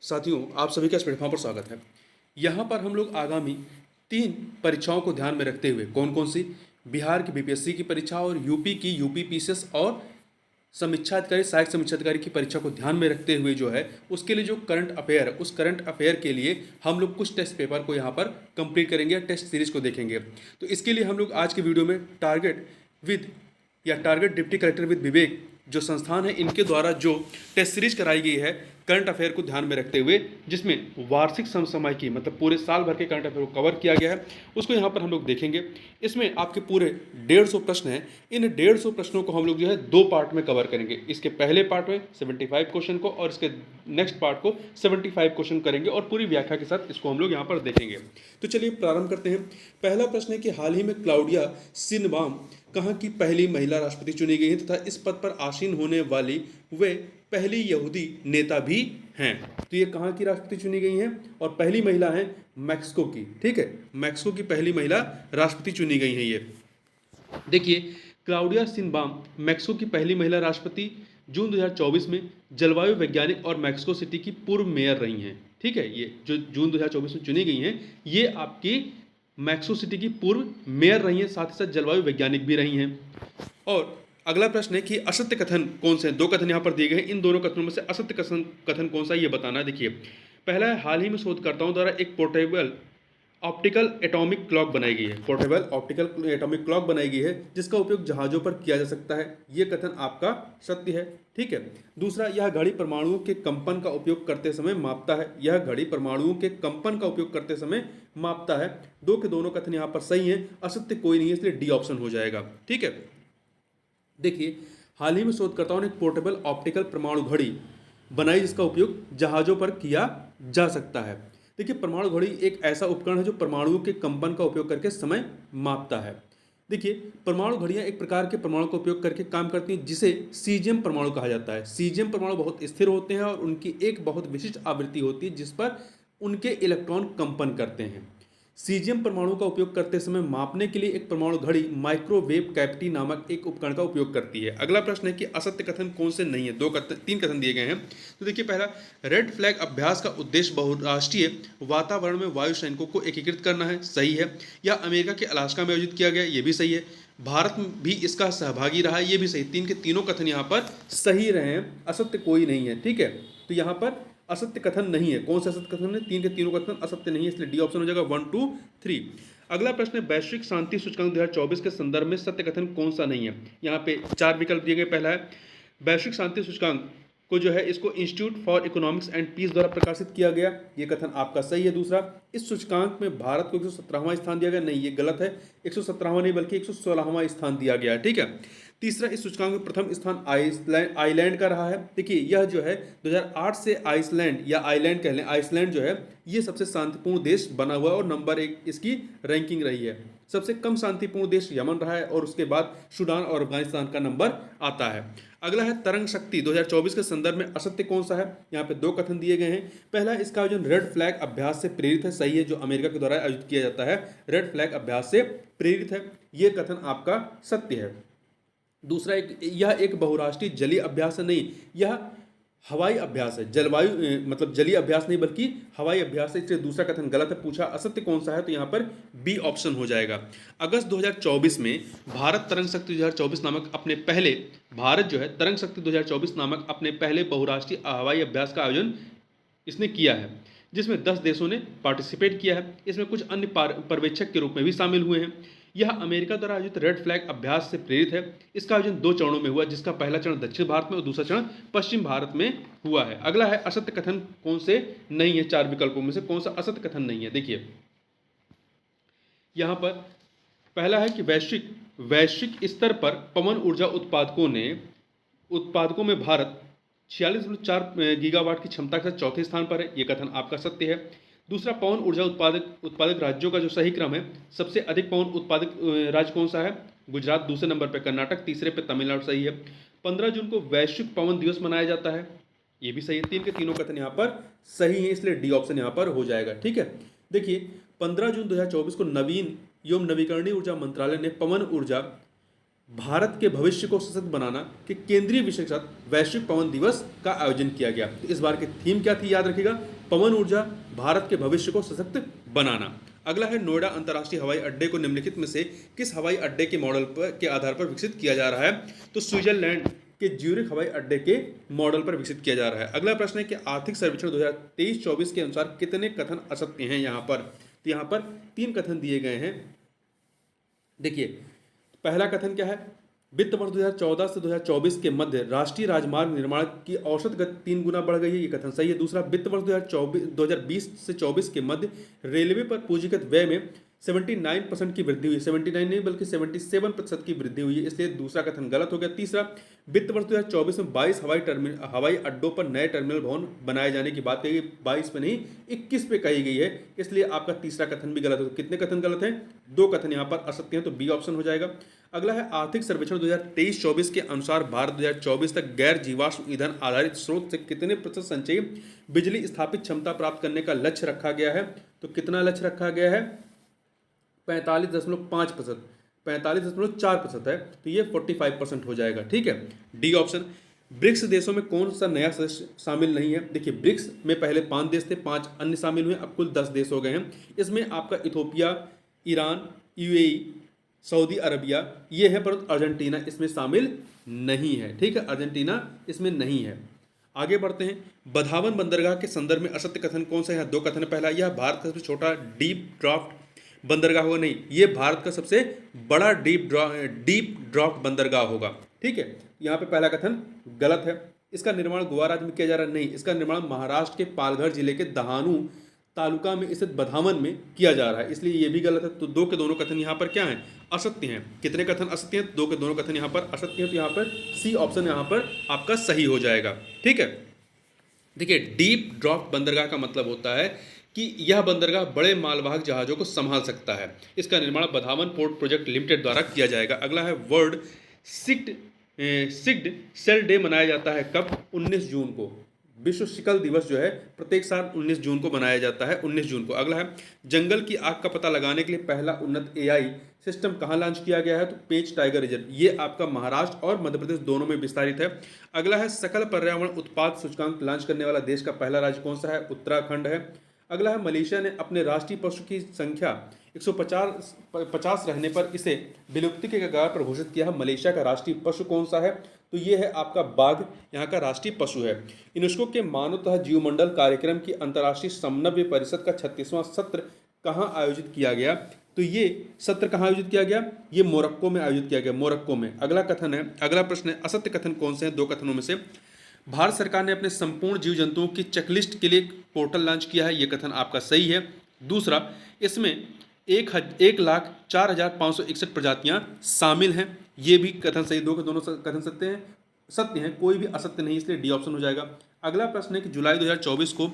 साथियों, आप सभी का इस प्लेटफॉर्म पर स्वागत है। यहाँ पर हम लोग आगामी 3 परीक्षाओं को ध्यान में रखते हुए कौन कौन सी बिहार की बीपीएससी की परीक्षा और यूपी की यूपी पीसीएस और समीक्षा अधिकारी सहायक समीक्षा अधिकारी की परीक्षा को ध्यान में रखते हुए जो है उसके लिए जो करंट अफेयर है उस करंट अफेयर के लिए हम लोग कुछ टेस्ट पेपर को यहाँ पर कंप्लीट करेंगे, टेस्ट सीरीज को देखेंगे। तो इसके लिए हम लोग आज के वीडियो में टारगेट डिप्टी कलेक्टर विद विवेक जो संस्थान है इनके द्वारा जो टेस्ट सीरीज कराई गई है करंट अफेयर को ध्यान में रखते हुए, जिसमें वार्षिक समसामयिकी मतलब पूरे साल भर के करंट अफेयर को कवर किया गया है, उसको यहाँ पर हम लोग देखेंगे। इसमें आपके पूरे 150 प्रश्न हैं। इन 150 प्रश्नों को हम लोग जो है 2 पार्ट में कवर करेंगे। इसके पहले पार्ट में 75 क्वेश्चन को और इसके नेक्स्ट पार्ट को 75 क्वेश्चन करेंगे और पूरी व्याख्या के साथ इसको हम लोग यहाँ पर देखेंगे। तो चलिए प्रारंभ करते हैं। पहला प्रश्न है कि हाल ही में क्लाउडिया शिनबाम कहाँ की पहली महिला राष्ट्रपति चुनी गई है तथा इस पद पर आसीन होने वाली वे पहली यहूदी नेता भी हैं। तो ये कहाँ की राष्ट्रपति चुनी गई हैं और पहली महिला है मैक्सिको की। ठीक है, मैक्सिको की पहली महिला राष्ट्रपति चुनी गई हैं। ये देखिए, क्लाउडिया शिनबाम मैक्सिको की पहली महिला राष्ट्रपति जून 2024 में जलवायु वैज्ञानिक और मैक्सिको सिटी की पूर्व मेयर रही हैं। ठीक है, ये जो जून 2024 में चुनी गई हैं ये आपकी मैक्सिको सिटी की पूर्व मेयर रही हैं, साथ ही साथ जलवायु वैज्ञानिक भी रही हैं। और अगला प्रश्न है कि असत्य कथन कौन से हैं। 2 कथन यहाँ पर दिए गए हैं, इन दोनों कथनों में से असत्य कथन कौन सा है ये बताना है। देखिए, पहला है हाल ही में शोधकर्ताओं द्वारा एक पोर्टेबल ऑप्टिकल एटॉमिक क्लॉक बनाई गई है। पोर्टेबल ऑप्टिकल एटॉमिक क्लॉक बनाई गई है जिसका उपयोग जहाजों पर किया जा सकता है। ये कथन आपका सत्य है। ठीक है। दूसरा, यह घड़ी परमाणुओं के कंपन का उपयोग करते समय मापता है। यह घड़ी परमाणुओं के कंपन का उपयोग करते समय मापता है। 2 के दोनों कथन यहाँ पर सही है, असत्य कोई नहीं है, इसलिए डी ऑप्शन हो जाएगा। ठीक है। देखिए, हाल ही में शोधकर्ताओं ने एक पोर्टेबल ऑप्टिकल परमाणु घड़ी बनाई जिसका उपयोग जहाजों पर किया जा सकता है। देखिए, परमाणु घड़ी एक ऐसा उपकरण है जो परमाणुओं के कंपन का उपयोग करके समय मापता है। देखिए, परमाणु घड़ियां एक प्रकार के परमाणु का उपयोग करके काम करती हैं जिसे सीजियम परमाणु कहा जाता है। सीजियम परमाणु बहुत स्थिर होते हैं और उनकी एक बहुत विशिष्ट आवृत्ति होती है जिस पर उनके इलेक्ट्रॉन कंपन करते हैं। सीजियम परमाणु का उपयोग करते समय मापने के लिए एक परमाणु घड़ी माइक्रोवेव कैविटी नामक एक उपकरण का उपयोग करती है। अगला प्रश्न है कि असत्य कथन कौन से नहीं है। 3 कथन दिए गए हैं। तो देखिए, पहला, रेड फ्लैग अभ्यास का उद्देश्य बहुराष्ट्रीय वातावरण में वायु सैनिकों को एकीकृत करना है। सही है। यह अमेरिका के अलास्का में आयोजित किया गया, ये भी सही है। भारत भी इसका सहभागी रहा है, ये भी सही। 3 के तीनों कथन यहाँ पर सही रहे हैं, असत्य कोई नहीं है। ठीक है, तो यहाँ पर असत्य कथन नहीं है। कौन सा असत्य कथन है? 3 के तीनों कथन असत्य नहीं है, इसलिए डी ऑप्शन हो जाएगा 1, 2, 3। अगला प्रश्न है, वैश्विक शांति सूचकांक 2024 के संदर्भ में सत्य कथन कौन सा नहीं है। यहाँ पे 4 विकल्प दिए गए। पहला है, वैश्विक शांति सूचकांक को जो है इसको institute for economics and peace द्वारा प्रकाशित किया गया, ये कथन आपका सही है। दूसरा, इस सूचकांक में भारत को 117वां स्थान दिया गया, नहीं, ये गलत है। 117वां नहीं बल्कि 116वां स्थान दिया गया है। ठीक है। तीसरा, इस सूचकांक में प्रथम स्थान आइसलैंड का रहा है। देखिए, यह जो है 2008 से आइसलैंड या आइलैंड कह लें, आइसलैंड जो है ये सबसे शांतिपूर्ण देश बना हुआ है और नंबर 1 इसकी रैंकिंग रही है। सबसे कम शांतिपूर्ण देश यमन रहा है और उसके बाद सूडान और अफगानिस्तान का नंबर आता है। अगला है, तरंग शक्ति 2024 के संदर्भ में असत्य कौन सा है। यहाँ पे 2 कथन दिए गए हैं। पहला, इसका आयोजन रेड फ्लैग अभ्यास से प्रेरित है। सही है, जो अमेरिका के द्वारा आयोजित किया जाता है रेड फ्लैग अभ्यास से प्रेरित है, ये कथन आपका सत्य है। दूसरा, यह एक बहुराष्ट्रीय जलीय अभ्यास है, नहीं, यह हवाई अभ्यास है। जलवायु मतलब जलीय अभ्यास नहीं बल्कि हवाई अभ्यास है, इसलिए दूसरा कथन गलत है। पूछा असत्य कौन सा है, तो यहाँ पर बी ऑप्शन हो जाएगा। अगस्त 2024 में भारत तरंग शक्ति 2024 नामक अपने पहले भारत जो है तरंग शक्ति 2024 नामक अपने पहले बहुराष्ट्रीय हवाई अभ्यास का आयोजन इसने किया है, जिसमें 10 देशों ने पार्टिसिपेट किया है। इसमें कुछ अन्य पर्यवेक्षक के रूप में भी शामिल हुए हैं। यह अमेरिका द्वारा आयोजित रेड फ्लैग अभ्यास से प्रेरित है। इसका आयोजन 2 चरणों में हुआ, जिसका पहला चरण दक्षिण भारत में और दूसरा चरण पश्चिम भारत में हुआ है। अगला है, असत्य कथन कौन से नहीं है। 4 विकल्पों में से कौन सा असत्य कथन नहीं है। देखिए, यहाँ पर पहला है कि वैश्विक स्तर पर पवन ऊर्जा उत्पादकों में भारत 46.4 गीगावाट की क्षमता के साथ चौथे स्थान पर है, ये कथन आपका सत्य है। दूसरा, पवन ऊर्जा उत्पादक राज्यों का जो सही क्रम है, सबसे अधिक पवन उत्पादक राज्य कौन सा है? गुजरात, दूसरे नंबर पर कर्नाटक, तीसरे पे तमिलनाडु, सही है। 15 जून को वैश्विक पवन दिवस मनाया जाता है, ये भी सही है। 3 के तीनों कथन यहाँ पर सही है, इसलिए डी ऑप्शन यहाँ पर हो जाएगा। ठीक है। देखिए, 15 जून 2024 को नवीन एवं नवीकरणीय ऊर्जा मंत्रालय ने पवन ऊर्जा भारत के भविष्य को सशक्त बनाना के केंद्रीय विषय के साथ वैश्विक पवन दिवस का आयोजन किया गया। तो इस बार की थीम क्या थी, याद रखिएगा, पवन ऊर्जा, भारत के भविष्य को सशक्त बनाना। अगला है नोएडा अंतर्राष्ट्रीय हवाई अड्डे को निम्नलिखित में से किस हवाई अड्डे के मॉडल पर के आधार पर विकसित किया जा रहा है। तो स्विट्जरलैंड के ज्यूरिख हवाई अड्डे के मॉडल पर विकसित किया जा रहा है। अगला प्रश्न है कि आर्थिक सर्वेक्षण 2023-24 के अनुसार कितने कथन असत्य हैं यहाँ पर। तो यहाँ पर 3 कथन दिए गए हैं। देखिए, पहला कथन क्या है, वित्त वर्ष 2014 से 2024 के मध्य राष्ट्रीय राजमार्ग निर्माण की औसत गति 3 गुना बढ़ गई है, ये कथन सही है। दूसरा, वित्त वर्ष 2020 से 24 के मध्य रेलवे पर पूंजीगत व्यय में 79% की वृद्धि हुई, 79 नहीं बल्कि 77% की वृद्धि हुई है, इसलिए दूसरा कथन गलत हो गया। तीसरा, वित्त वर्ष 2024 में 22 हवाई अड्डों पर नए टर्मिनल भवन बनाए जाने की बात कही गई, 22 पे नहीं 21 पे कही गई है, इसलिए आपका तीसरा कथन भी गलत है। तो कितने कथन गलत हैं, 2 कथन यहाँ पर असत्य हैं, तो बी ऑप्शन हो जाएगा। अगला है आर्थिक सर्वेक्षण 2023-24 के अनुसार भारत 2024 तक गैर जीवाश्म ईंधन आधारित स्रोत से कितने प्रतिशत संचयी बिजली स्थापित क्षमता प्राप्त करने का लक्ष्य रखा गया है। तो कितना लक्ष्य रखा गया है, 45.5%, 45.4% है, तो ये 45% हो जाएगा। ठीक है, डी ऑप्शन। ब्रिक्स देशों में कौन सा नया सदस्य शामिल नहीं है। देखिए, ब्रिक्स में पहले 5 देश थे, 5 अन्य शामिल हुए, अब कुल 10 देश हो गए हैं। इसमें आपका Ethiopia, Iran, UAE, Saudi Arabia ये है, परंतु अर्जेंटीना इसमें शामिल नहीं है। ठीक है, अर्जेंटीना इसमें नहीं है। आगे बढ़ते हैं, बधावन बंदरगाह के संदर्भ में असत्य कथन कौन सा है। यहाँ 2 कथन। पहला, यह भारत का सबसे छोटा डीप ड्राफ्ट बंदरगाह होगा, नहीं, ये भारत का सबसे बड़ा डीप ड्राफ्ट बंदरगाह होगा। ठीक है, यहाँ पे पहला कथन गलत है। इसका निर्माण गोवा राज्य में किया जा रहा है, नहीं, इसका निर्माण महाराष्ट्र के पालघर जिले के दहानू तालुका में स्थित बधावन में किया जा रहा है, इसलिए ये भी गलत है। तो 2 के दोनों कथन यहाँ पर क्या हैं, असत्य हैं। कितने कथन असत्य हैं, 2 के दोनों कथन यहाँ पर असत्य हैं, तो यहाँ पर सी ऑप्शन यहाँ पर आपका सही हो जाएगा। ठीक है, देखिए, डीप ड्राफ्ट बंदरगाह का मतलब होता है कि यह बंदरगाह बड़े मालवाहक जहाज़ों को संभाल सकता है। इसका निर्माण बधावन पोर्ट प्रोजेक्ट लिमिटेड द्वारा किया जाएगा। अगला है वर्ल्ड सिक्ड सेल डे मनाया जाता है कब, 19 जून को। विश्व सिकल दिवस जो है प्रत्येक साल 19 जून को मनाया जाता है, 19 जून को। अगला है जंगल की आग का पता लगाने के लिए पहला उन्नत एआई सिस्टम कहाँ लॉन्च किया गया है। तो पेंच टाइगर रिजर्व, ये आपका महाराष्ट्र और मध्य प्रदेश दोनों में विस्तारित है। अगला है सकल पर्यावरण उत्पाद सूचकांक लॉन्च करने वाला देश का पहला राज्य कौन सा है। उत्तराखंड है। अगला है मलेशिया ने अपने राष्ट्रीय पशु की संख्या 150 रहने पर इसे विलुप्ति के कगार पर घोषित किया है। मलेशिया का राष्ट्रीय पशु कौन सा है, तो ये है आपका बाघ, यहाँ का राष्ट्रीय पशु है। यूनेस्को के मानवतः जीवमंडल कार्यक्रम की अंतर्राष्ट्रीय समन्वय परिषद का 36वां सत्र कहाँ आयोजित किया गया। तो ये सत्र कहाँ आयोजित किया गया, ये मोरक्को में आयोजित किया गया, मोरक्को में। अगला कथन है, अगला प्रश्न है, असत्य कथन कौन से हैं 2 कथनों में से। भारत सरकार ने अपने संपूर्ण जीव जंतुओं की चेकलिस्ट के लिए पोर्टल लॉन्च किया है, ये कथन आपका सही है। दूसरा, इसमें 1,04,561 प्रजातियां शामिल हैं, ये भी कथन सही। 2 के दोनों कथन सत्य हैं, कोई भी असत्य नहीं, इसलिए डी ऑप्शन हो जाएगा। अगला प्रश्न है कि जुलाई 2024 को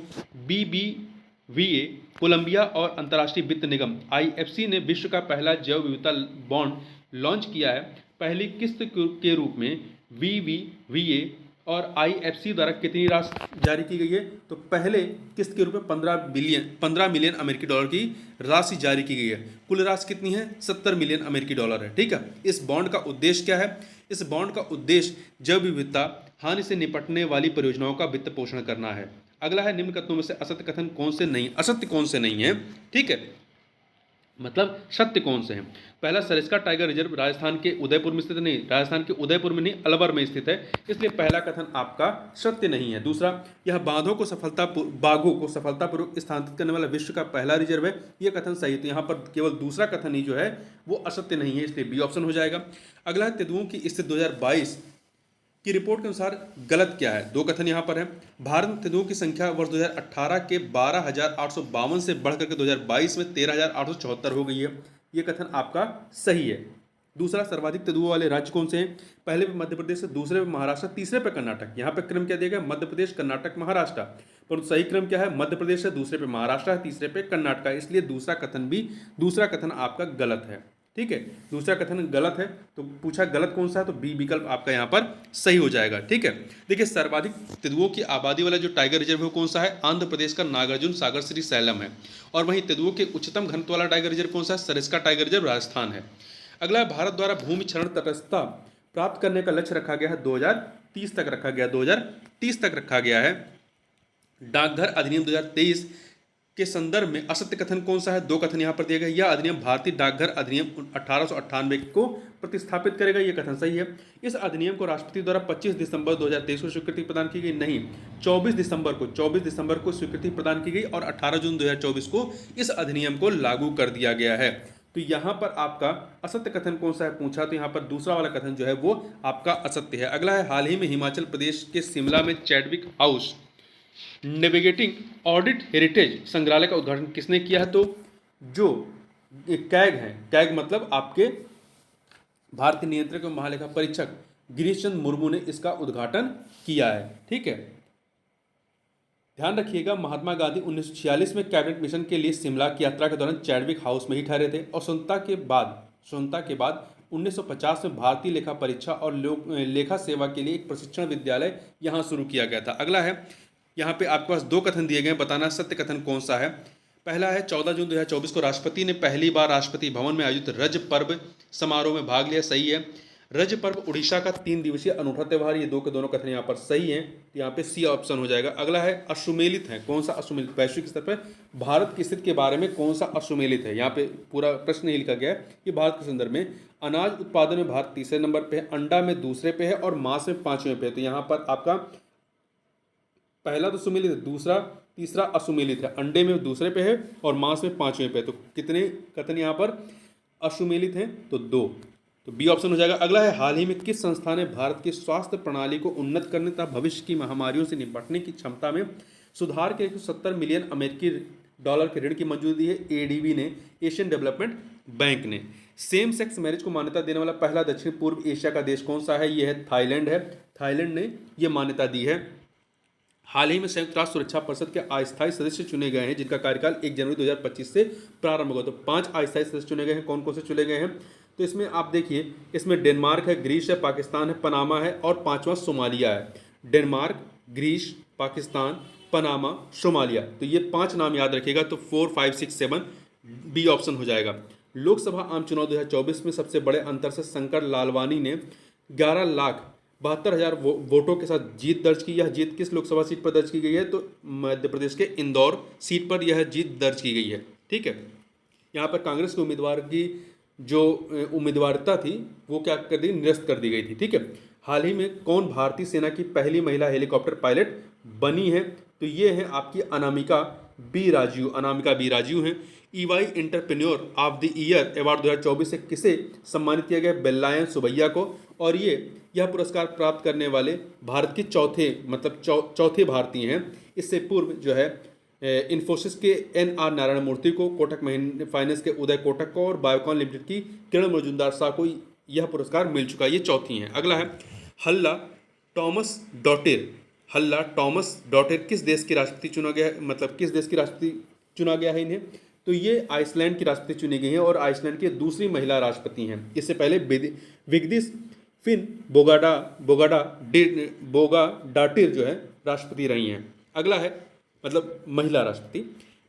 BBVA, कोलंबिया और अंतर्राष्ट्रीय वित्त निगम IFC ने विश्व का पहला जैव विविधता बॉन्ड लॉन्च किया है। पहली किस्त के रूप में BBVA और IFC द्वारा कितनी राशि जारी की गई है। तो पहले किस्त के रूप में 15 मिलियन अमेरिकी डॉलर की राशि जारी की गई है। कुल राशि कितनी है, 70 मिलियन अमेरिकी डॉलर है। ठीक है, इस बॉन्ड का उद्देश्य क्या है, इस बॉन्ड का उद्देश्य जैव विविधता हानि से निपटने वाली परियोजनाओं का वित्त पोषण करना है। अगला है निम्न कथनों में से असत्य कथन कौन से नहीं, असत्य कौन से नहीं है। ठीक है, मतलब सत्य कौन से हैं। पहला, सरिस्का टाइगर रिजर्व राजस्थान के उदयपुर में स्थित नहीं, राजस्थान के उदयपुर में नहीं, अलवर में स्थित है, इसलिए पहला कथन आपका सत्य नहीं है। दूसरा, यह बाघों को सफलतापूर्वक स्थानांतरित करने वाला विश्व का पहला रिजर्व है, यह कथन सही है। तो यहाँ पर केवल दूसरा कथन ही जो है वो असत्य नहीं है, इसलिए बी ऑप्शन हो जाएगा। अगला है तेंदुओं की स्थिति 2022 की रिपोर्ट के अनुसार गलत क्या है। 2 कथन यहाँ पर है। भारत में तेंदुओं की संख्या वर्ष 2018 के 12,852 से बढ़कर के 2022 में 13,874 हो गई है, ये कथन आपका सही है। दूसरा, सर्वाधिक तेंदुओं वाले राज्य कौन से हैं। पहले पे मध्य प्रदेश, दूसरे पे महाराष्ट्र, तीसरे पे कर्नाटक। यहाँ पे क्रम क्या दिया गया, मध्य प्रदेश, कर्नाटक, महाराष्ट्र, परंतु सही क्रम क्या है, मध्य प्रदेश है, दूसरे पे महाराष्ट्र है, तीसरे पे कर्नाटक है, इसलिए दूसरा कथन आपका गलत है। ठीक है, दूसरा कथन गलत है, तो पूछा गलत कौन सा है, तो बी विकल्प आपका यहाँ पर सही हो जाएगा। ठीक है, देखिए, सर्वाधिक तेंदुओं की आबादी वाला जो टाइगर रिजर्व है कौन सा है, आंध्र प्रदेश का नागार्जुन सागर श्री सैलम है। और वहीं तेंदुओं के उच्चतम घनत्व वाला टाइगर रिजर्व कौन सा है, सरिस्का टाइगर रिजर्व राजस्थान है। अगला है, भारत द्वारा भूमि क्षरण तटस्थता प्राप्त करने का लक्ष्य रखा गया है 2030 तक रखा गया, 2030 तक रखा गया है। डाकघर अधिनियम 2023 के संदर्भ में असत्य कथन कौन सा है? दो कथन यहाँ पर दिए गए। यह अधिनियम भारतीय डाकघर अधिनियम 1898 को प्रतिस्थापित करेगा, यह कथन सही है। इस अधिनियम को राष्ट्रपति द्वारा 25 दिसंबर 2023 को स्वीकृति प्रदान की गई, नहीं 24 दिसंबर को स्वीकृति प्रदान की गई और 18 जून 2024 को इस अधिनियम को लागू कर दिया गया है। तो यहाँ पर आपका असत्य कथन कौन सा है पूछा, तो यहाँ पर दूसरा वाला कथन जो है वो आपका असत्य है। अगला है, हाल ही में हिमाचल प्रदेश के शिमला में Chadwick house navigating audit heritage संग्रहालय का उद्घाटन किसने किया है? तो जो कैग हैं, कैग मतलब आपके भारतीय नियंत्रक एवं महालेखा परीक्षक गिरीश चंद्र मुर्मू ने इसका उद्घाटन किया है। ठीक है, ध्यान रखिएगा, महात्मा गांधी 1946 में कैबिनेट मिशन के लिए शिमला की यात्रा के दौरान चैडविक हाउस में ही ठहरे थे और स्वतंत्रता के बाद 1950 में भारतीय लेखा परीक्षा और लेखा सेवा के लिए एक प्रशिक्षण विद्यालय यहाँ शुरू किया गया था। अगला है, यहाँ पे आपके पास दो कथन दिए गए, बताना सत्य कथन कौन सा है। पहला है, 14 जून 2024 को राष्ट्रपति ने पहली बार राष्ट्रपति भवन में आयोजित रज पर्व समारोह में भाग लिया, सही है। रज पर्व उड़ीसा का 3 दिवसीय अनूठा त्यौहार, ये दो के दोनों कथन यहाँ पर सही हैं, तो यहाँ पे सी ऑप्शन हो जाएगा। अगला है, असुमेलित है, कौन सा असुमेलित? वैश्विक स्तर पर भारत की स्थिति के बारे में कौन सा असुमेलित है? यहाँ पे पूरा प्रश्न नहीं लिखा गया है कि भारत के संदर्भ में अनाज उत्पादन में भारत तीसरे नंबर पे है, अंडा में दूसरे पे है और मांस में 5वें पे है। तो यहाँ पर आपका पहला तो सुमेलित है, दूसरा तीसरा असुमेलित है, अंडे में दूसरे पे है और मांस में 5वें पे है। तो कितने कथन यहाँ पर असुमेलित हैं? तो 2, तो बी ऑप्शन हो जाएगा। अगला है, हाल ही में किस संस्था ने भारत की स्वास्थ्य प्रणाली को उन्नत करने तथा भविष्य की महामारियों से निपटने की क्षमता में सुधार के 170 मिलियन अमेरिकी डॉलर के ऋण की मंजूरी दी है? एडीबी ने, एशियन डेवलपमेंट बैंक ने। सेम सेक्स मैरिज को मान्यता देने वाला पहला दक्षिण पूर्व एशिया का देश कौन सा है? ये है थाईलैंड है, थाईलैंड ने ये मान्यता दी है। हाल ही में संयुक्त राष्ट्र सुरक्षा परिषद के अस्थायी सदस्य चुने गए हैं जिनका कार्यकाल 1 जनवरी 2025 से प्रारंभ होगा। तो 5 अस्थायी सदस्य चुने गए हैं, कौन कौन से चुने गए हैं? तो इसमें आप देखिए, इसमें डेनमार्क है, ग्रीस है, पाकिस्तान है, पनामा है और 5वां सोमालिया है। Denmark, Greece, Pakistan, Panama, Somalia, तो ये 5 नाम याद रखिएगा। तो 4, 5, 6, 7 बी ऑप्शन हो जाएगा। लोकसभा आम चुनाव 2024 में सबसे बड़े अंतर से शंकर लालवानी ने 11,72,000 वोटों के साथ जीत दर्ज की। यह जीत किस लोकसभा सीट पर दर्ज की गई है? तो मध्य प्रदेश के इंदौर सीट पर यह जीत दर्ज की गई है। ठीक है, यहाँ पर कांग्रेस के उम्मीदवार की जो उम्मीदवारिता थी वो क्या कर दी, निरस्त कर दी गई थी। ठीक है, हाल ही में कौन भारतीय सेना की पहली महिला हेलीकॉप्टर पायलट बनी है? तो ये है आपकी अनामिका बी राजू हैं। EY entrepreneur of the year award 2024 से किसे सम्मानित किया गया? बेल्लायन सुबैया को। और यह पुरस्कार प्राप्त करने वाले भारत के चौथे भारतीय हैं। इससे पूर्व जो है इन्फोसिस के NR नारायण मूर्ति को, कोटक फाइनेंस के उदय कोटक को और बायोकॉन लिमिटेड की किरण मजूमदार शाह को यह पुरस्कार मिल चुका है। ये चौथी हैं। अगला है, हल्ला टॉमस डॉटेर किस देश के राष्ट्रपति चुना गया है? मतलब किस देश की राष्ट्रपति चुना गया है इन्हें? तो ये आइसलैंड की राष्ट्रपति चुनी गई हैं और आइसलैंड की दूसरी महिला राष्ट्रपति हैं। इससे पहले विगदिस फिन बोगाडाटिर जो है राष्ट्रपति रही हैं। अगला है, मतलब महिला राष्ट्रपति।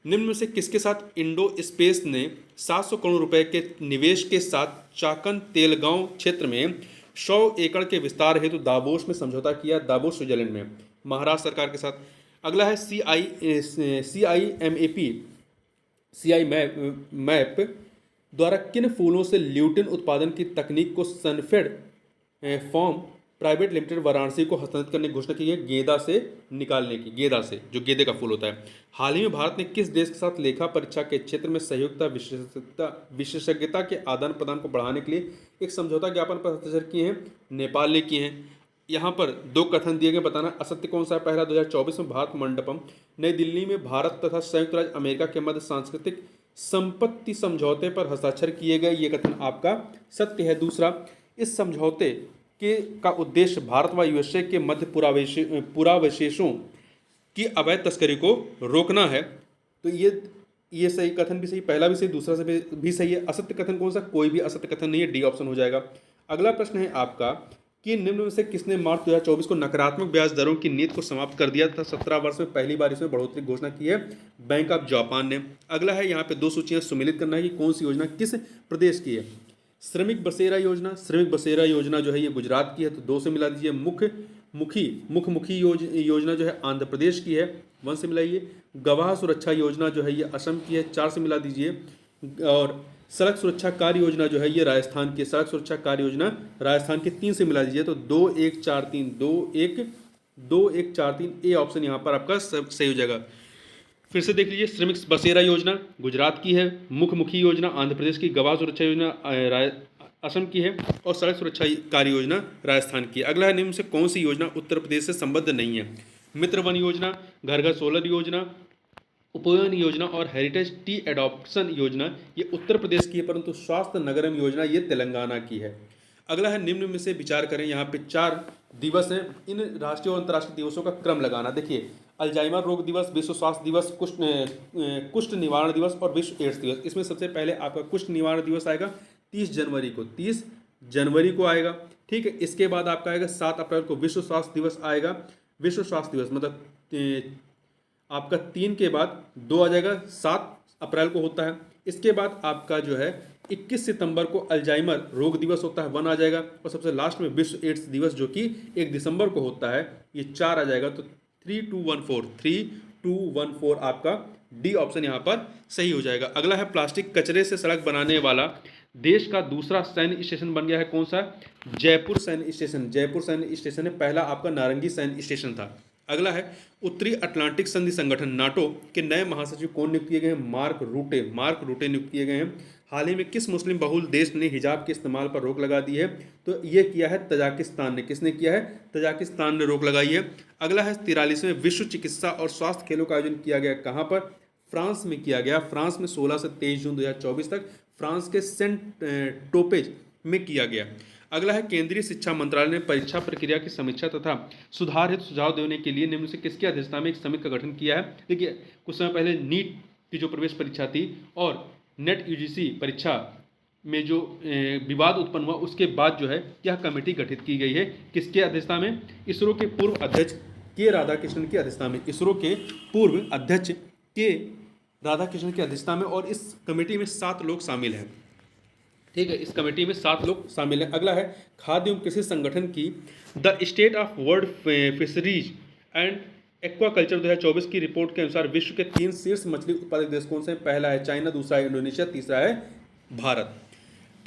निम्न में से किसके साथ इंडो स्पेस ने 700 करोड़ रुपए के निवेश के साथ चाकन तेलगांव क्षेत्र में 100 एकड़ के विस्तार हेतु दावोस में समझौता किया? दावोस स्विट्जरलैंड में, महाराष्ट्र सरकार के साथ। अगला है, सीआई मैप द्वारा किन फूलों से ल्यूटिन उत्पादन की तकनीक को सनफेड फॉर्म प्राइवेट लिमिटेड वाराणसी को हस्तांतरित करने की घोषणा की है? गेंदा से निकालने की, गेंदा से, जो गेंदे का फूल होता है। हाल ही में भारत ने किस देश के साथ लेखा परीक्षा के क्षेत्र में सहयोगिता विशेषज्ञता के आदान प्रदान को बढ़ाने के लिए एक समझौता ज्ञापन पर हस्ताक्षर किए हैं? नेपाल ने किए हैं। यहाँ पर 2 कथन दिए गए, बताना असत्य कौन सा है? पहला, 2024 में भारत मंडपम नई दिल्ली में भारत तथा संयुक्त राज्य अमेरिका के मध्य सांस्कृतिक संपत्ति समझौते पर हस्ताक्षर किए गए, ये कथन आपका सत्य है। दूसरा, इस समझौते का उद्देश्य भारत व यूएसए के मध्य पुरावशेषों की अवैध तस्करी को रोकना है। तो ये सही कथन भी सही, पहला भी सही, दूसरा से भी सही है। असत्य कथन कौन सा? कोई भी असत्य कथन नहीं है, डी ऑप्शन हो जाएगा। अगला प्रश्न है आपका कि निम्न में से किसने मार्च 2024 को नकारात्मक ब्याज दरों की नीति को समाप्त कर दिया तथा 17 वर्ष में पहली बार इसमें बढ़ोतरी घोषणा की है? बैंक ऑफ जापान ने। अगला है, यहाँ पे 2 सूचियां सुमेलित करना है कि कौन सी योजना किस प्रदेश की है। श्रमिक बसेरा योजना, श्रमिक बसेरा योजना जो है ये गुजरात की है, तो 2 से मिला दीजिए। मुखमुखी योजना जो है आंध्र प्रदेश की है, 1 से मिलाइए। गवाह सुरक्षा योजना जो है ये असम की है, 4 से मिला दीजिए। और सड़क सुरक्षा कार्य योजना जो है ये राजस्थान की, सड़क सुरक्षा कार्य योजना राजस्थान के, 3 से मिला दीजिए। तो 2 1 4 3 2 1 4 3 ए ऑप्शन यहाँ पर आपका सही हो जाएगा। फिर से देख लीजिए, श्रमिक बसेरा योजना गुजरात की है, मुखमुखी योजना आंध्र प्रदेश की, गवाह सुरक्षा योजना असम की है, और सड़क सुरक्षा कार्य योजना राजस्थान की। अगला है, निम्न से कौन सी योजना उत्तर प्रदेश से संबद्ध नहीं है? मित्र वन योजना, घर घर सोलर योजना, उपवन योजना और हेरिटेज टी एडॉप्शन योजना ये उत्तर प्रदेश की है, परंतु स्वास्थ्य नगरम योजना ये तेलंगाना की है। अगला है, निम्न में से विचार करें। यहाँ पे 4 दिवस हैं, इन राष्ट्रीय और अंतर्राष्ट्रीय दिवसों का क्रम लगाना। देखिए, अल्जाइमर रोग दिवस, विश्व स्वास्थ्य दिवस, कुष्ठ निवारण दिवस और विश्व एड्स दिवस। इसमें सबसे पहले आपका कुष्ठ निवारण दिवस आएगा 30 जनवरी को, 30 जनवरी को आएगा, ठीक है। इसके बाद आपका आएगा 7 अप्रैल को विश्व स्वास्थ्य दिवस आएगा। विश्व स्वास्थ्य दिवस मतलब आपका 3 के बाद 2 आ जाएगा, 7 अप्रैल को होता है। इसके बाद आपका जो है 21 सितंबर को अल्जाइमर रोग दिवस होता है, 1 आ जाएगा। और सबसे लास्ट में विश्व एड्स दिवस जो कि 1 दिसंबर को होता है, ये 4 आ जाएगा। तो 3214 आपका डी ऑप्शन यहाँ पर सही हो जाएगा। अगला है, प्लास्टिक कचरे से सड़क बनाने वाला देश का दूसरा सैन्य स्टेशन बन गया है, कौन सा? जयपुर सैन्य स्टेशन। जयपुर सैन्य स्टेशन है, पहला आपका नारंगी सैन्य स्टेशन था। अगला है, उत्तरी अटलांटिक संधि संगठन नाटो के नए महासचिव कौन नियुक्त किए गए हैं? मार्क रूटे नियुक्त किए गए हैं। हाल ही में किस मुस्लिम बहुल देश ने हिजाब के इस्तेमाल पर रोक लगा दी है? तो ये किया है तजाकिस्तान ने। किसने किया है? तजाकिस्तान ने रोक लगाई है। अगला है, 43वें विश्व चिकित्सा और स्वास्थ्य खेलों का आयोजन किया गया कहाँ पर? फ्रांस में किया गया। फ्रांस में 16 से 23 जून 2024 तक फ्रांस के सेंट टोपेज में किया गया। अगला है, केंद्रीय शिक्षा मंत्रालय ने परीक्षा प्रक्रिया की समीक्षा तथा सुधार हेतु सुझाव देने के लिए निम्न से किसकी अध्यक्षता में एक समिति का गठन किया है? देखिए, कुछ समय पहले नीट की जो प्रवेश परीक्षा थी और नेट यूजीसी परीक्षा में जो विवाद उत्पन्न हुआ, उसके बाद जो है यह कमेटी गठित की गई है। किसके अध्यक्षता में? इसरो के पूर्व अध्यक्ष के राधाकृष्णन की अध्यक्षता में। इसरो के पूर्व अध्यक्ष के राधाकृष्णन की अध्यक्षता में, और इस कमेटी में 7 लोग शामिल हैं, ठीक है। इस कमेटी में 7 लोग शामिल हैं। अगला है, खाद्य एवं कृषि संगठन की the state of world fisheries and aquaculture 2024 की रिपोर्ट के अनुसार विश्व के 3 शीर्ष मछली उत्पादक देश कौन से हैं? पहला है चाइना, दूसरा है इंडोनेशिया, तीसरा है भारत।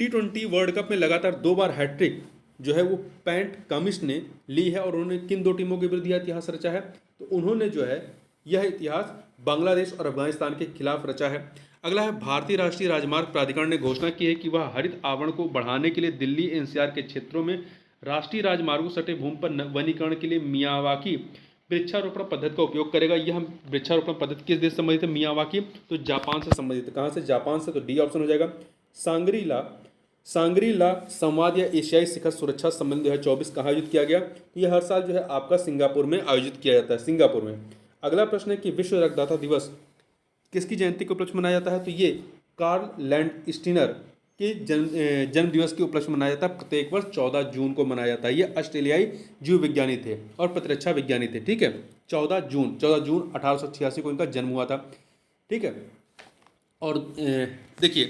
T20 वर्ल्ड कप में लगातार 2 बार हैट्रिक जो है वो पैट कमिंस ने ली है, और उन्होंने किन 2 टीमों के विरुद्ध यह इतिहास रचा है? तो उन्होंने जो है यह इतिहास बांग्लादेश और अफगानिस्तान के खिलाफ रचा है। अगला है, भारतीय राष्ट्रीय राजमार्ग प्राधिकरण ने घोषणा की है कि वह हरित आवरण को बढ़ाने के लिए दिल्ली एनसीआर के क्षेत्रों में राष्ट्रीय राजमार्गों सटे भूमि पर वनीकरण के लिए मियावाकी वृक्षारोपण पद्धति का उपयोग करेगा। यह वृक्षारोपण पद्धति किस देश से संबंधित है? मियावाकी, तो जापान से संबंधित है। कहाँ से? जापान से, तो डी ऑप्शन हो जाएगा। सांग्रीला संवाद या एशियाई शिखर सुरक्षा सम्मेलन 2024 कहाँ आयोजित किया गया? तो यह हर साल जो है आपका सिंगापुर में आयोजित किया जाता है, सिंगापुर में। अगला प्रश्न है कि विश्व रक्तदाता दिवस किसकी जयंती के उपलक्ष्य में मनाया जाता है? तो ये कार्ल लैंडस्टीनर के जन्म दिवस के उपलक्ष्य में मनाया जाता है। प्रत्येक वर्ष 14 जून को मनाया जाता है। ये ऑस्ट्रेलियाई जीव विज्ञानी थे और प्रतिरक्षा विज्ञानी थे, ठीक है। 14 जून 1886 को इनका जन्म हुआ था, ठीक है। और देखिए,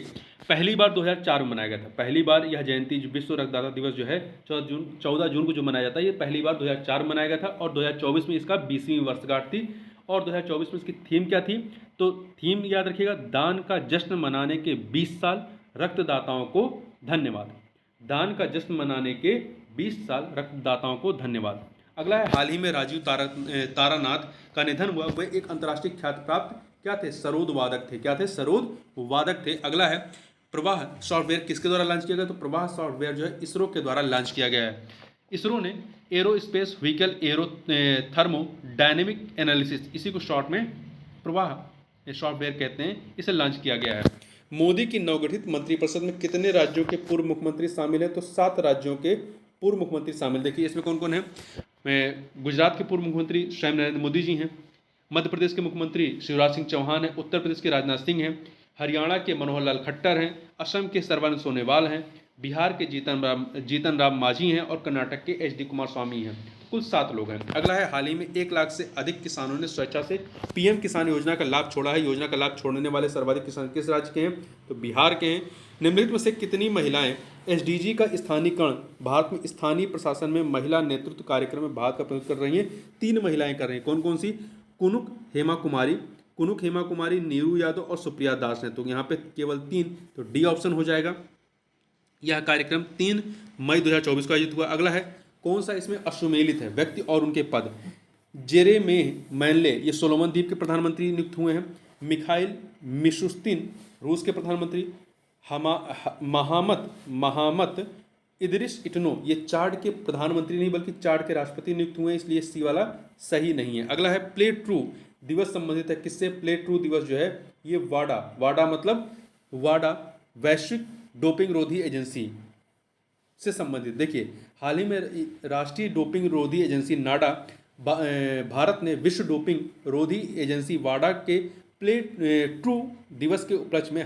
पहली बार 2004 में मनाया गया था। पहली बार यह जयंती विश्व रक्तदाता दिवस जो है 14 जून को जो मनाया जाता है, ये पहली बार 2004 में मनाया गया था, और 2024 में इसका 20वीं वर्षगांठ थी। और 2024 में इसकी थीम क्या थी? तो थीम याद रखिएगा, दान का जश्न मनाने के 20 साल, रक्तदाताओं को धन्यवाद। दान का जश्न मनाने के 20 साल, रक्तदाताओं को धन्यवाद। अगला है, हाल ही में राजीव तारानाथ का निधन हुआ। वे एक अंतर्राष्ट्रीय ख्याति प्राप्त क्या थे? सरोद वादक थे। क्या थे? सरोद वादक थे। अगला है, प्रवाह सॉफ्टवेयर किसके द्वारा लॉन्च किया गया? तो प्रवाह सॉफ्टवेयर जो है इसरो के द्वारा लॉन्च किया गया है। इसरो ने aerospace vehicle thermo dynamic analysis, इसी को शॉर्ट में प्रवाह सॉफ्टवेयर कहते हैं, इसे लॉन्च किया गया है। मोदी की नवगठित मंत्रिपरिषद में कितने राज्यों के पूर्व मुख्यमंत्री शामिल हैं? तो 7 राज्यों के पूर्व मुख्यमंत्री शामिल। देखिए, इसमें कौन कौन है? गुजरात के पूर्व मुख्यमंत्री स्वयं नरेंद्र मोदी जी हैं, मध्य प्रदेश के मुख्यमंत्री शिवराज सिंह चौहान हैं, उत्तर प्रदेश के राजनाथ सिंह हैं, हरियाणा के मनोहर लाल खट्टर हैं, असम के सर्बानंद सोनोवाल हैं, बिहार के जीतन राम मांझी हैं, और कर्नाटक के HD कुमारस्वामी हैं। कुल 7 लोग हैं। अगला है, हाल ही में 1 लाख से अधिक किसानों ने स्वेच्छा से पीएम किसान योजना का लाभ छोड़ा है। योजना का लाभ छोड़ने वाले सर्वाधिक किसान किस राज्य के हैं? तो बिहार के हैं। निम्नलिखित में से कितनी महिलाएं एसडीजी का स्थानीयकरण भारत में स्थानीय प्रशासन में महिला नेतृत्व कार्यक्रम में भारत का प्रतिनिधित्व कर रही हैं? 3 महिलाएं कर रही हैं। कौन कौन सी? कुनुक हेमा कुमारी, नीरू यादव और सुप्रिया दास ने। तो यहाँ पे केवल 3, तो डी ऑप्शन हो जाएगा। यह कार्यक्रम 3 मई 2024 को आयोजित हुआ। अगला है, कौन सा इसमें अश्वमेलित है? व्यक्ति और उनके पद। जेरेमेनले ये सोलोमन द्वीप के प्रधानमंत्री नियुक्त हुए हैं। मिखाइल मिशुस्तिन रूस के प्रधानमंत्री। महामत इदरिस इटनो ये चाड के प्रधानमंत्री नहीं बल्कि चाड के राष्ट्रपति नियुक्त हुए हैं, इसलिए सी वाला सही नहीं है। अगला है, प्ले ट्रू दिवस संबंधित है किससे? प्ले ट्रू दिवस जो है ये वाडा मतलब वाडा वैश्विक डोपिंग रोधी एजेंसी से संबंधित। देखिए, हाल ही में राष्ट्रीय डोपिंग रोधी एजेंसी नाडा भारत ने विश्व डोपिंग रोधी एजेंसी वाडा के प्ले ट्रू दिवस के उपलक्ष्य में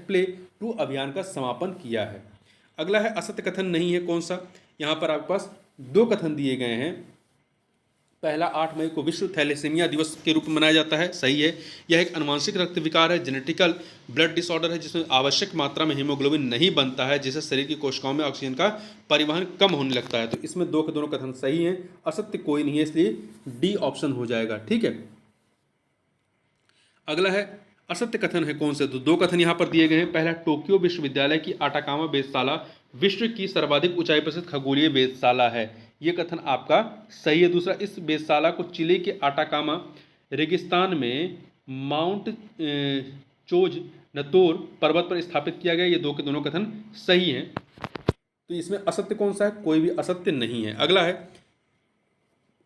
#प्ले ट्रू अभियान का समापन किया है। अगला है, असत्य कथन नहीं है। कौन सा? यहाँ पर आपके पास 2 कथन दिए गए हैं। पहला, 8 मई को विश्व थैलेसीमिया दिवस के रूप में मनाया जाता है। सही है। यह एक अनुवांशिक रक्त विकार है, जेनेटिकल ब्लड डिसऑर्डर है जिसमें आवश्यक मात्रा में हीमोग्लोबिन नहीं बनता है, जिससे शरीर की कोशिकाओं में ऑक्सीजन का परिवहन कम होने लगता है। तो इसमें 2 के दोनों कथन सही हैं, असत्य कोई नहीं है, इसलिए डी ऑप्शन हो जाएगा। ठीक है। अगला है, असत्य कथन है कौन से? तो 2 कथन यहाँ पर दिए गए हैं। पहला, टोक्यो विश्वविद्यालय की आटाकामा वेधशाला विश्व की सर्वाधिक ऊंचाई प्रसिद्ध खगोलीय वेधशाला है। ये कथन आपका सही है। दूसरा, इस वेधशाला को चिली के आटाकामा रेगिस्तान में माउंट चोज नतोर पर्वत पर स्थापित किया गया। ये 2 के दोनों कथन सही हैं। तो इसमें असत्य कौन सा है? कोई भी असत्य नहीं है। अगला है,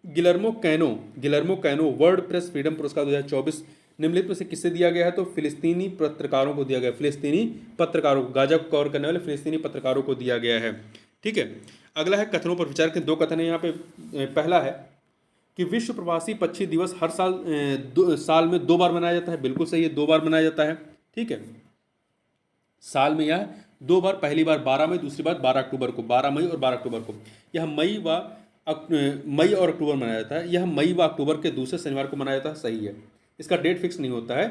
Guillermo canoe world press freedom पुरस्कार 2024 निम्नलिखित में से किससे दिया गया है? तो फिलिस्तीनी पत्रकारों को दिया गया। फिलिस्तीनी पत्रकारों को, गाजा को कवर करने वाले फिलिस्तीनी पत्रकारों को दिया गया है। ठीक है। अगला है, कथनों पर विचार करें। 2 कथन है यहाँ पे। पहला है कि विश्व प्रवासी पक्षी दिवस हर साल में 2 बार मनाया जाता है। बिल्कुल सही है, 2 बार मनाया जाता है। ठीक है। साल में यह 2 बार, पहली बार 12 मई, दूसरी बार 12 अक्टूबर को, 12 मई और 12 अक्टूबर को। यह मई और अक्टूबर मनाया जाता है। यह मई व अक्टूबर के दूसरे शनिवार को मनाया जाता है। सही है। इसका डेट फिक्स नहीं होता है,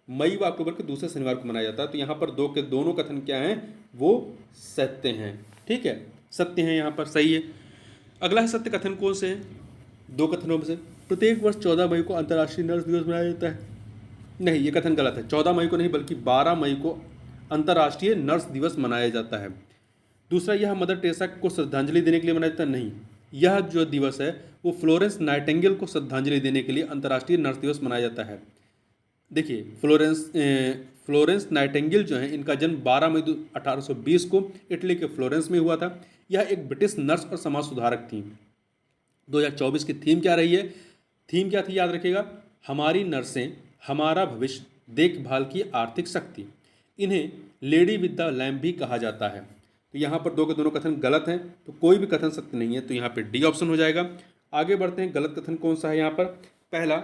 मई व अक्टूबर के दूसरे शनिवार को मनाया जाता है। तो यहाँ पर 2 के दोनों कथन क्या हैं? वो सत्य हैं। ठीक है, सत्य हैं, यहाँ पर सही है। अगला है, सत्य कथन कौन से हैं? 2 कथनों में से प्रत्येक वर्ष 14 मई को अंतर्राष्ट्रीय नर्स दिवस मनाया जाता है। नहीं, ये कथन गलत है। 14 मई को नहीं बल्कि 12 मई को अंतर्राष्ट्रीय नर्स दिवस मनाया जाता है। दूसरा, यह मदर टेरेसा को श्रद्धांजलि देने के लिए मनाया जाता है। नहीं, यह जो दिवस है वो फ्लोरेंस नाइटिंगेल को श्रद्धांजलि देने के लिए अंतर्राष्ट्रीय नर्स दिवस मनाया जाता है। देखिए, फ्लोरेंस नाइटिंगेल जो है, इनका जन्म 12 मई 1820 को इटली के फ्लोरेंस में हुआ था। यह एक ब्रिटिश नर्स और समाज सुधारक थी। 2024 की थीम क्या रही है? थीम क्या थी? याद रखिएगा, हमारी नर्सें हमारा भविष्य, देखभाल की आर्थिक शक्ति। इन्हें लेडी विद द लैम्प भी कहा जाता है। तो यहाँ पर 2 के दोनों कथन गलत हैं, तो कोई भी कथन सत्य नहीं है। तो यहाँ पे डी ऑप्शन हो जाएगा। आगे बढ़ते हैं। गलत कथन कौन सा है यहाँ पर? पहला,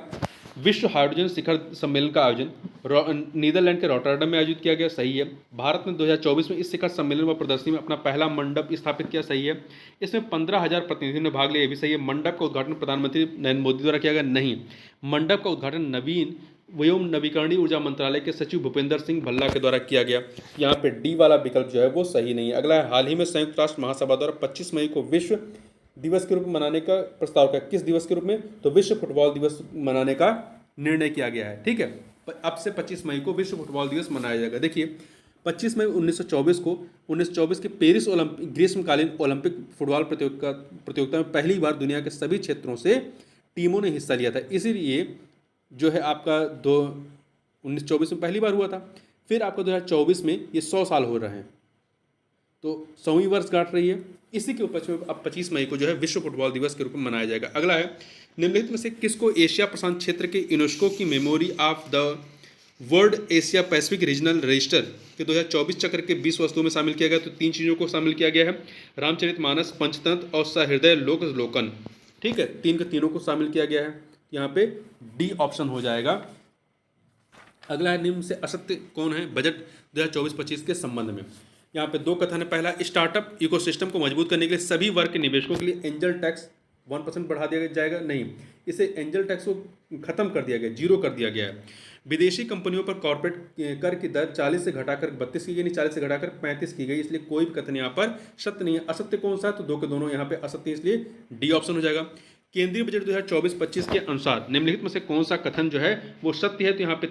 विश्व हाइड्रोजन शिखर सम्मेलन का आयोजन नीदरलैंड के रॉटरडम में आयोजित किया गया। सही है। भारत ने 2024 में इस शिखर सम्मेलन व प्रदर्शनी में अपना पहला मंडप स्थापित किया। सही है। इसमें 15,000 प्रतिनिधियों ने भाग लिया। ये भी सही है। मंडप का उद्घाटन प्रधानमंत्री नरेंद्र मोदी द्वारा किया गया। नहीं, मंडप का उद्घाटन नवीन एवं नवीकरणीय ऊर्जा मंत्रालय के सचिव भूपेंद्र सिंह भल्ला के द्वारा किया गया। यहाँ पे डी वाला विकल्प जो है वो सही नहीं है। अगला है, हाल ही में संयुक्त राष्ट्र महासभा द्वारा 25 मई को विश्व दिवस के रूप में मनाने का प्रस्ताव किया। किस दिवस के रूप में? तो विश्व फुटबॉल दिवस मनाने का निर्णय किया गया है। ठीक है। अब से 25 मई को विश्व फुटबॉल दिवस मनाया जाएगा। देखिए, 25 मई 1924 के पेरिस ग्रीष्मकालीन ओलंपिक फुटबॉल प्रतियोगिता में पहली बार दुनिया के सभी क्षेत्रों से टीमों ने हिस्सा लिया था। इसीलिए जो है आपका 1924 में पहली बार हुआ था। फिर आपका 2024 में ये 100 साल हो रहे हैं, तो 100वीं वर्ष गांठ रही है। इसी के उपलक्ष्य में अब 25 मई को जो है विश्व फुटबॉल दिवस के रूप में मनाया जाएगा। अगला है, निम्नलिखित में से किसको एशिया प्रशांत क्षेत्र के यूनेस्को की memory of the world Asia Pacific regional register के 2024 चक्र के 20 वस्तुओं में शामिल किया गया? तो 3 चीज़ों को शामिल किया गया है, रामचरितमानस, पंचतंत्र और सहृदय लोकलोकन। ठीक है, 3 के तीनों को शामिल किया गया है। यहाँ पे डी ऑप्शन हो जाएगा। अगला है, निम्न से असत्य कौन है बजट 2024-25 के संबंध में? यहाँ पे 2 कथन है। पहला, स्टार्टअप इकोसिस्टम को मजबूत करने के लिए सभी वर्ग के निवेशकों के लिए एंजल टैक्स 1% बढ़ा दिया जाएगा, नहीं, इसे एंजल टैक्स को खत्म कर दिया गया, जीरो कर दिया गया है। विदेशी कंपनियों पर कॉर्पोरेट कर की दर 40 से घटाकर 32 की गई, नहीं 40 से घटाकर 35 की गई, इसलिए कोई भी कथन यहाँ पर सत्य नहीं है। असत्य कौन सा है, तो दो के दोनों यहाँ पे असत्य, इसलिए डी ऑप्शन हो जाएगा। केंद्रीय बजट 2024-25 के अनुसार निम्नलिखित में से कौन सा कथन जो है वो सत्य है, तो यहाँ पे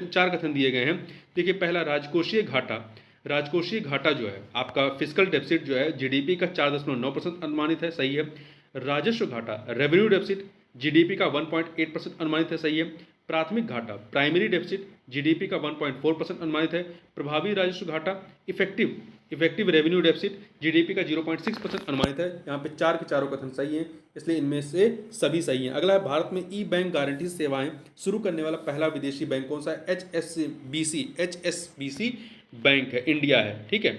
चार कथन दिए गए हैं। देखिए, पहला, राजकोषीय घाटा जो है आपका फिस्कल डेफिसिट जो है जीडीपी का 4.9% अनुमानित है, सही है। राजस्व घाटा रेवेन्यू डेफिसिट जीडीपी का 1.8% अनुमानित है, सही है। प्राथमिक घाटा प्राइमरी डेफिसिट जीडीपी का 1.4% अनुमानित है। प्रभावी राजस्व घाटा इफेक्टिव रेवेन्यू डेफिसिट जीडीपी का 0.6% अनुमानित है। यहाँ पे चार के चारों कथन सही हैं, इसलिए इनमें से सभी सही हैं। अगला है, भारत में ई बैंक गारंटी सेवाएं शुरू करने वाला पहला विदेशी बैंक कौन सा है, एचएसबीसी बैंक है, इंडिया है, ठीक है।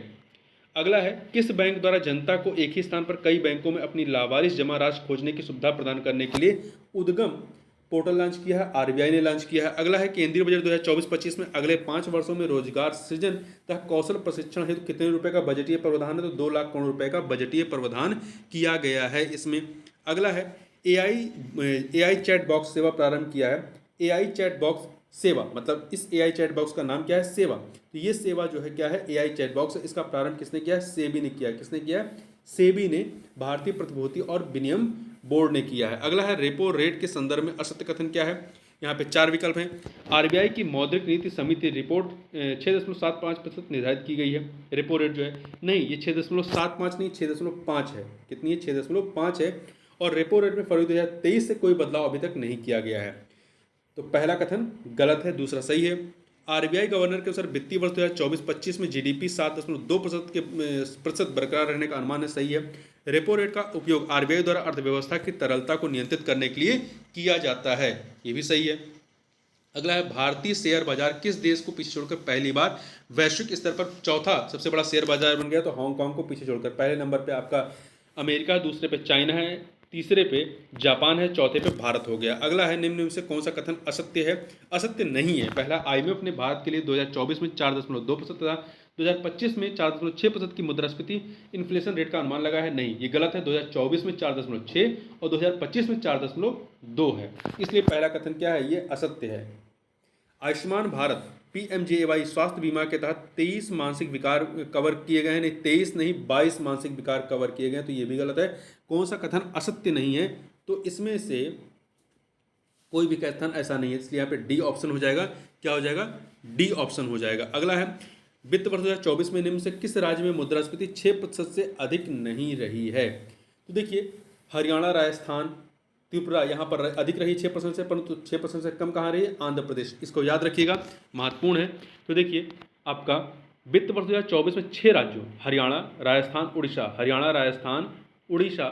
अगला है, किस बैंक द्वारा जनता को एक ही स्थान पर कई बैंकों में अपनी लावारिस जमा राशि खोजने की सुविधा प्रदान करने के लिए उद्गम पोर्टल लॉन्च किया है, आरबीआई ने लॉन्च किया है। अगला है, केंद्रीय बजट 2024-25 में अगले 5 वर्षों में रोजगार सृजन तथा कौशल प्रशिक्षण हेतु कितने रुपए का बजटीय प्रावधान है, तो 2 लाख करोड़ रुपए का बजटीय प्रावधान किया गया है इसमें। अगला है, एआई चैट बॉक्स सेवा प्रारंभ किया है। एआई चैट बॉक्स सेवा मतलब इस एआई चैट बॉक्स का नाम क्या है, सेवा। तो ये सेवा जो है क्या है, एआई चैट बॉक्स, इसका प्रारंभ किसने किया है, सेबी ने किया है। किसने किया है, सेबी ने, भारतीय प्रतिभूति और विनिमय बोर्ड ने किया है। अगला है, रेपो रेट के संदर्भ में असत्य कथन क्या है। यहाँ पे 4 विकल्प हैं। आरबीआई की मौद्रिक नीति समिति रिपोर्ट 6.75% निर्धारित की गई है। रेपो रेट जो है, नहीं, ये 6.75 नहीं 6.5 है। कितनी है, 6.5 है। और रेपो रेट में फरवरी 2023 से कोई बदलाव अभी तक नहीं किया गया है। तो पहला कथन गलत है, दूसरा सही है। आरबीआई गवर्नर के अनुसार वित्तीय वर्ष 2024-25 में जीडीपी 7.2% बरकरार रहने का अनुमान है, सही है। रेपो रेट का उपयोग आरबीआई द्वारा अर्थव्यवस्था की तरलता को नियंत्रित करने के लिए किया जाता है, ये भी सही है। अगला है, भारतीय शेयर बाजार किस देश को पीछे छोड़कर पहली बार वैश्विक स्तर पर चौथा सबसे बड़ा शेयर बाजार बन गया, तो हांगकांग को पीछे छोड़कर। पहले नंबर पे आपका अमेरिका, दूसरे पे चाइना है, तीसरे पे जापान है, चौथे पे भारत हो गया। अगला है, निम्न में से कौन सा कथन असत्य है, असत्य नहीं है। पहला, आईएमएफ ने भारत के लिए 2024 में 4.2% तथा 2025 में 4.6% की मुद्रास्फीति इन्फ्लेशन रेट का अनुमान लगा है, नहीं, ये गलत है। 2024 में 4.6 और 2025 में 4.2 है, इसलिए पहला कथन क्या है, ये असत्य है। आयुष्मान भारत पीएमजेएवाई स्वास्थ्य बीमा के तहत 23 मानसिक विकार कवर किए गए हैं, नहीं 23 नहीं 22 मानसिक विकार कवर किए गए हैं, तो ये भी गलत है। कौन सा कथन असत्य नहीं है, तो इसमें से कोई भी कथन ऐसा नहीं है, इसलिए यहाँ पे डी ऑप्शन हो जाएगा। क्या हो जाएगा, डी ऑप्शन हो जाएगा। अगला है, वित्त वर्ष 2024 में निम्न से किस राज्य में मुद्रास्फीति 6% से अधिक नहीं रही है, तो देखिए हरियाणा, राजस्थान, त्रिपुरा यहाँ पर अधिक रही 6% से, परंतु 6% से कम कहाँ रही है, आंध्र प्रदेश। इसको याद रखिएगा, महत्वपूर्ण है। तो देखिए आपका वित्त वर्ष 2024 में 6 राज्यों हरियाणा, राजस्थान, उड़ीसा,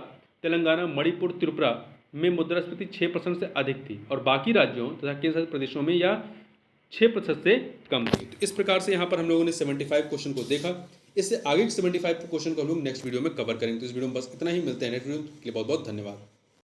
तेलंगाना, मणिपुर, त्रिपुरा में मुद्रास्फीति 6% से अधिक थी और बाकी राज्यों तथा केंद्र शासित प्रदेशों में यह 6% से कम थी। तो इस प्रकार से यहाँ पर हम लोगों ने 75 क्वेश्चन को देखा। इससे आगे के 75 क्वेश्चन को हम लोग नेक्स्ट वीडियो में कवर करेंगे। तो इस वीडियो में बस इतना ही, मिलते हैं नेक्स्ट वीडियो के लिए। बहुत बहुत धन्यवाद।